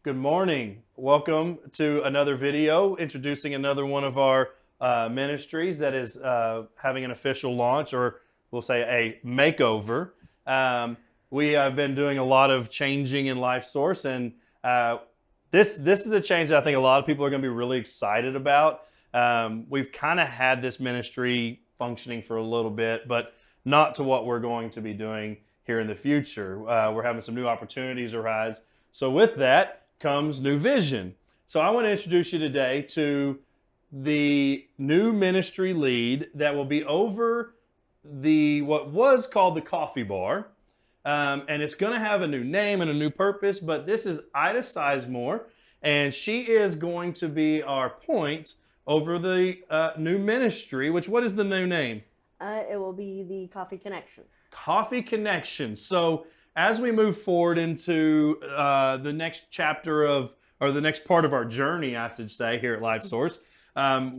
Good morning. Welcome to another video introducing another one of our ministries that is having an official launch, or we'll say a makeover. We have been doing a lot of changing in LifeSource, and this is a change that I think a lot of people are going to be really excited about. We've kind of had this ministry functioning for a little bit, but not to what we're going to be doing here in the future. We're having some new opportunities arise. So with that comes new vision. So I want to introduce you today to the new ministry lead that will be over what was called the coffee bar. And it's going to have a new name and a new purpose, but this is Ida Sizemore, and she is going to be our point over the new ministry, what is the new name? It will be the Coffee Connection. Coffee Connection. So as we move forward into the next chapter or the next part of our journey, I should say, here at LifeSource,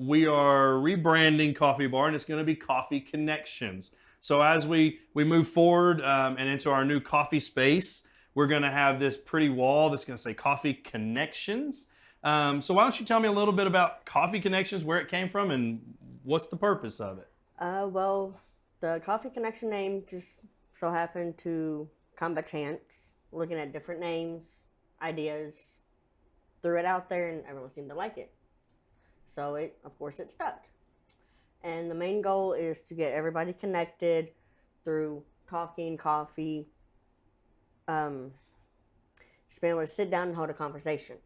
we are rebranding Coffee Bar, and it's going to be Coffee Connections. So as we move forward and into our new coffee space, we're going to have this pretty wall that's going to say Coffee Connections. So why don't you tell me a little bit about Coffee Connections, where it came from, and what's the purpose of it? Well, the Coffee Connection name just so happened to come by chance, looking at different names, ideas, threw it out there, and everyone seemed to like it. So of course, it stuck. And the main goal is to get everybody connected through talking, coffee, just being able to sit down and hold a conversation,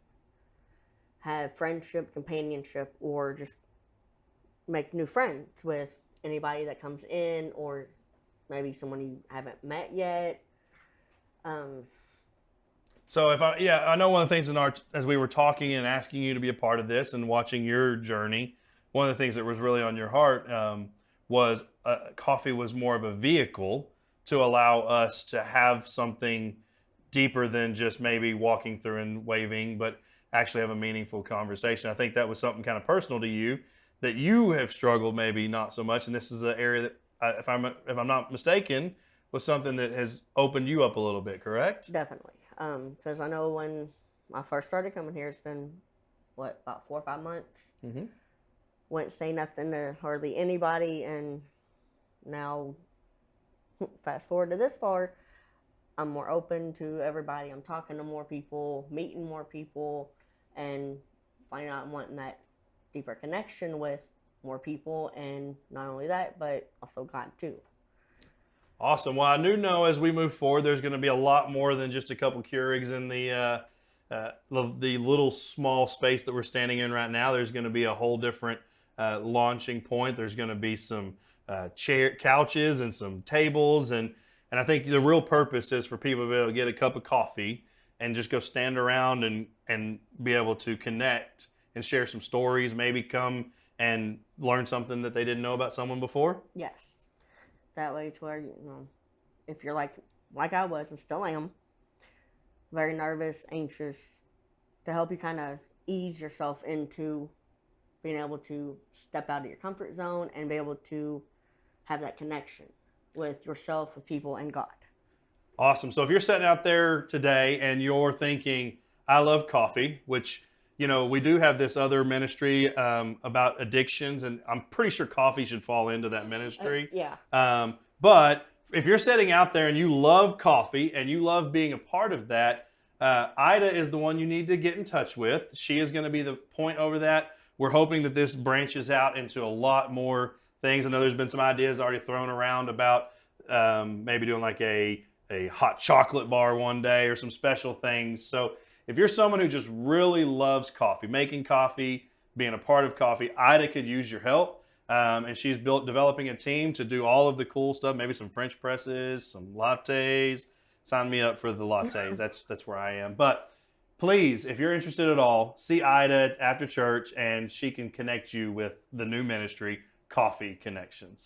have friendship, companionship, or just make new friends with anybody that comes in, or maybe someone you haven't met yet. So I know one of the things as we were talking and asking you to be a part of this and watching your journey, one of the things that was really on your heart was coffee was more of a vehicle to allow us to have something deeper than just maybe walking through and waving, but actually have a meaningful conversation. I think that was something kind of personal to you that you have struggled maybe not so much, and this is an area that, if I'm not mistaken, was something that has opened you up a little bit, correct? Definitely. Because I know when I first started coming here, it's been, about 4 or 5 months? Mm-hmm. Wouldn't say nothing to hardly anybody, and now, fast forward to this far, I'm more open to everybody. I'm talking to more people, meeting more people, and finding out I'm wanting that deeper connection with more people, and not only that, but also God too. Awesome. Well, I do know as we move forward, there's going to be a lot more than just a couple Keurigs in the little small space that we're standing in right now. There's going to be a whole different launching point. There's going to be some couches and some tables, and I think the real purpose is for people to be able to get a cup of coffee and just go stand around and be able to connect and share some stories, maybe come and learn something that they didn't know about someone before. Yes. That way to where, if you're like I was and still am, very nervous, anxious, to help you kind of ease yourself into being able to step out of your comfort zone and be able to have that connection with yourself, with people, and God. Awesome. So if you're sitting out there today and you're thinking, I love coffee, which, we do have this other ministry about addictions, and I'm pretty sure coffee should fall into that ministry. Yeah. But if you're sitting out there and you love coffee and you love being a part of that, Ida is the one you need to get in touch with. She is going to be the point over that. We're hoping that this branches out into a lot more things. I know there's been some ideas already thrown around about maybe doing like a hot chocolate bar one day or some special things. So if you're someone who just really loves coffee, making coffee, being a part of coffee, Ida could use your help. And she's developing a team to do all of the cool stuff, maybe some French presses, some lattes. Sign me up for the lattes. That's where I am. But please, if you're interested at all, see Ida after church, and she can connect you with the new ministry, Coffee Connections.